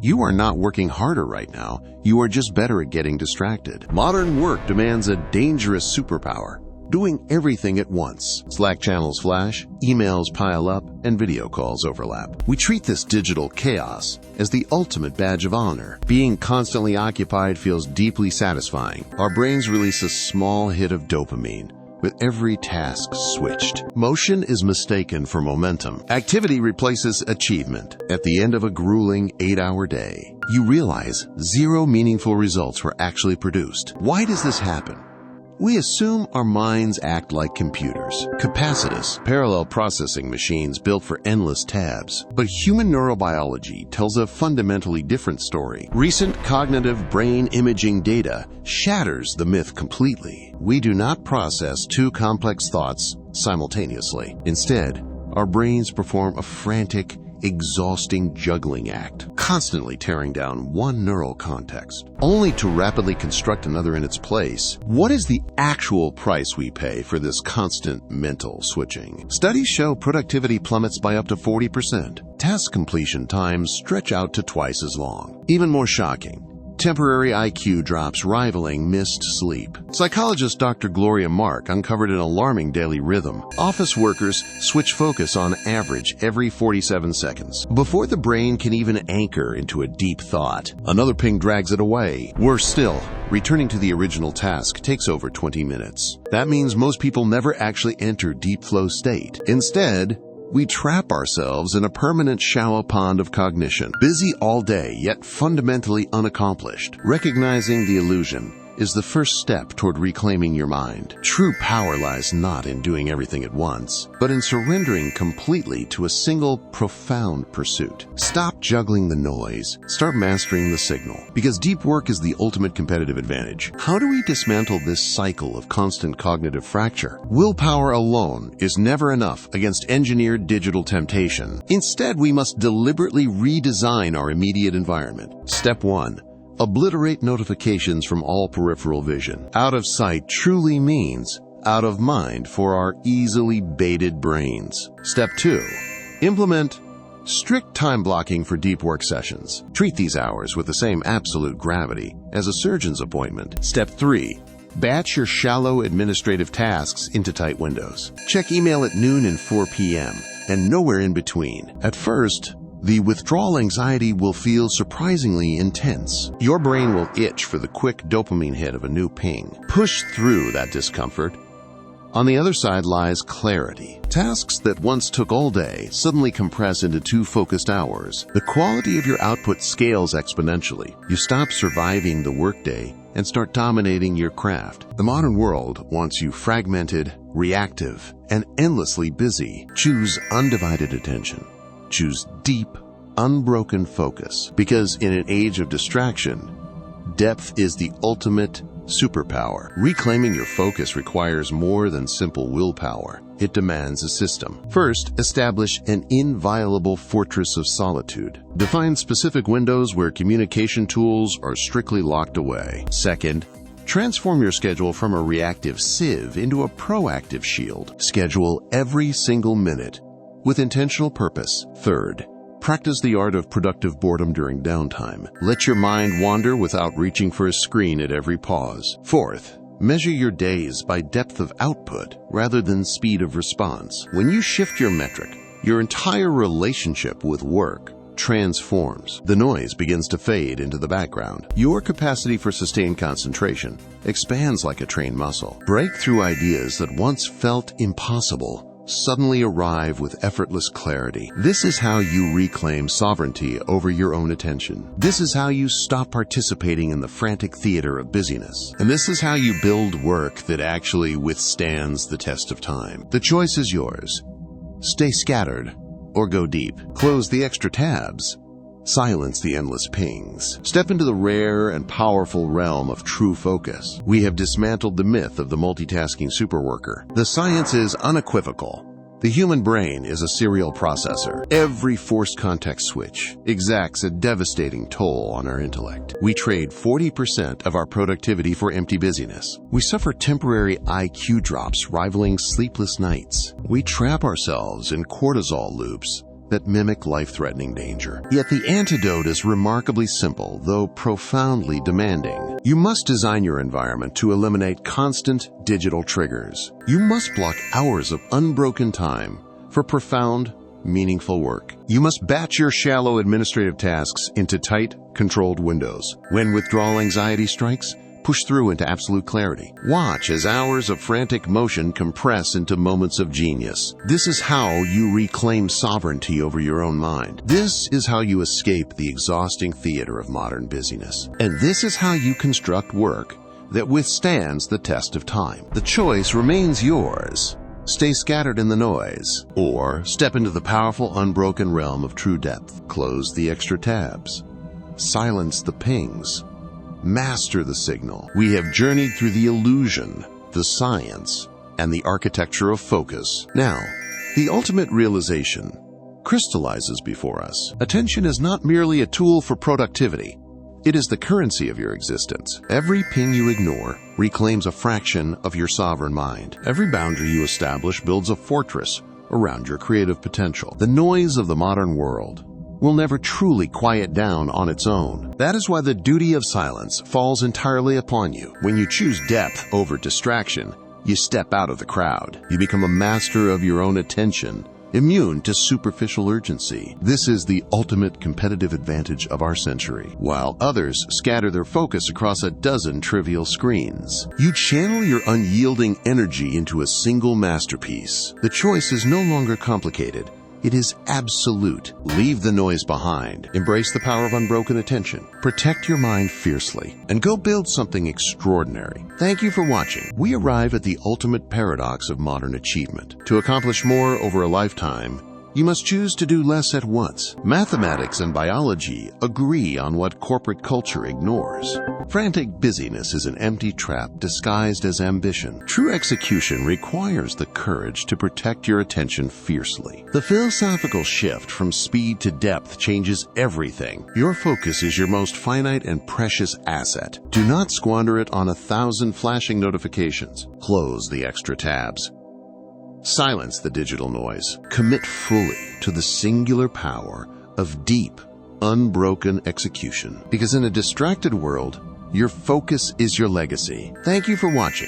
You are not working harder right now. You are just better at getting distracted. Modern work demands a dangerous superpower. Doing everything at once. Slack channels flash, emails pile up, and video calls overlap. We treat this digital chaos as the ultimate badge of honor. Being constantly occupied feels deeply satisfying. Our brains release a small hit of dopamine with every task switched. Motion is mistaken for momentum. Activity replaces achievement. At the end of a grueling 8-hour day, you realize 0 meaningful results were actually produced. Why does this happen? We assume our minds act like computers, capacious, parallel processing machines built for endless tabs. But human neurobiology tells a fundamentally different story. Recent cognitive brain imaging data shatters the myth completely. We do not process 2 complex thoughts simultaneously. Instead, our brains perform a frantic, exhausting juggling act, constantly tearing down one neural context, only to rapidly construct another in its place. What is the actual price we pay for this constant mental switching? Studies show productivity plummets by up to 40%. Task completion times stretch out to twice as long. Even more shocking, temporary IQ drops rivaling missed sleep. Psychologist Dr. Gloria Mark uncovered an alarming daily rhythm. Office workers switch focus on average every 47 seconds. Before the brain can even anchor into a deep thought, another ping drags it away. Worse still, returning to the original task takes over 20 minutes. That means most people never actually enter deep flow state. Instead, we trap ourselves in a permanent shallow pond of cognition, busy all day yet fundamentally unaccomplished. Recognizing the illusion is the first step toward reclaiming your mind. True power lies not in doing everything at once, but in surrendering completely to a single profound pursuit. Stop juggling the noise, start mastering the signal, because deep work is the ultimate competitive advantage. How do we dismantle this cycle of constant cognitive fracture? Willpower alone is never enough against engineered digital temptation. Instead, we must deliberately redesign our immediate environment. Step 1. Obliterate notifications from all peripheral vision. Out of sight truly means out of mind for our easily baited brains. Step 2. Implement strict time blocking for deep work sessions. Treat these hours with the same absolute gravity as a surgeon's appointment. Step 3. Batch your shallow administrative tasks into tight windows. Check email at noon and 4 p.m. and nowhere in between. At first, the withdrawal anxiety will feel surprisingly intense. Your brain will itch for the quick dopamine hit of a new ping. Push through that discomfort. On the other side lies clarity. Tasks that once took all day suddenly compress into 2 focused hours. The quality of your output scales exponentially. You stop surviving the workday and start dominating your craft. The modern world wants you fragmented, reactive, and endlessly busy. Choose undivided attention. Choose deep, unbroken focus, because in an age of distraction, depth is the ultimate superpower. Reclaiming your focus requires more than simple willpower. It demands a system. First, establish an inviolable fortress of solitude. Define specific windows where communication tools are strictly locked away. Second, transform your schedule from a reactive sieve into a proactive shield. Schedule every single minute with intentional purpose. Third, practice the art of productive boredom during downtime. Let your mind wander without reaching for a screen at every pause. Fourth, measure your days by depth of output rather than speed of response. When you shift your metric, your entire relationship with work transforms. The noise begins to fade into the background. Your capacity for sustained concentration expands like a trained muscle. Breakthrough ideas that once felt impossible suddenly arrive with effortless clarity. This is how you reclaim sovereignty over your own attention. This is how you stop participating in the frantic theater of busyness. And this is how you build work that actually withstands the test of time. The choice is yours. Stay scattered or go deep. Close the extra tabs. Silence the endless pings. Step into the rare and powerful realm of true focus. We have dismantled the myth of the multitasking superworker. The science is unequivocal. The human brain is a serial processor. Every forced context switch exacts a devastating toll on our intellect. We trade 40% of our productivity for empty busyness. We suffer temporary IQ drops rivaling sleepless nights. We trap ourselves in cortisol loops that mimic life-threatening danger. Yet the antidote is remarkably simple, though profoundly demanding. You must design your environment to eliminate constant digital triggers. You must block hours of unbroken time for profound, meaningful work. You must batch your shallow administrative tasks into tight, controlled windows. When withdrawal anxiety strikes, push through into absolute clarity. Watch as hours of frantic motion compress into moments of genius. This is how you reclaim sovereignty over your own mind. This is how you escape the exhausting theater of modern busyness. And this is how you construct work that withstands the test of time. The choice remains yours. Stay scattered in the noise, or step into the powerful, unbroken realm of true depth. Close the extra tabs. Silence the pings. Master the signal. We have journeyed through the illusion, the science, and the architecture of focus. Now, the ultimate realization crystallizes before us. Attention is not merely a tool for productivity. It is the currency of your existence. Every ping you ignore reclaims a fraction of your sovereign mind. Every boundary you establish builds a fortress around your creative potential. The noise of the modern world will never truly quiet down on its own. That is why the duty of silence falls entirely upon you. When you choose depth over distraction, you step out of the crowd. You become a master of your own attention, immune to superficial urgency. This is the ultimate competitive advantage of our century. While others scatter their focus across a dozen trivial screens, you channel your unyielding energy into a single masterpiece. The choice is no longer complicated. It is absolute. Leave the noise behind. Embrace the power of unbroken attention. Protect your mind fiercely and go build something extraordinary. Thank you for watching. We arrive at the ultimate paradox of modern achievement. To accomplish more over a lifetime, you must choose to do less at once. Mathematics and biology agree on what corporate culture ignores. Frantic busyness is an empty trap disguised as ambition. True execution requires the courage to protect your attention fiercely. The philosophical shift from speed to depth changes everything. Your focus is your most finite and precious asset. Do not squander it on 1,000 flashing notifications. Close the extra tabs. Silence the digital noise. Commit fully to the singular power of deep, unbroken execution. Because in a distracted world, your focus is your legacy. Thank you for watching.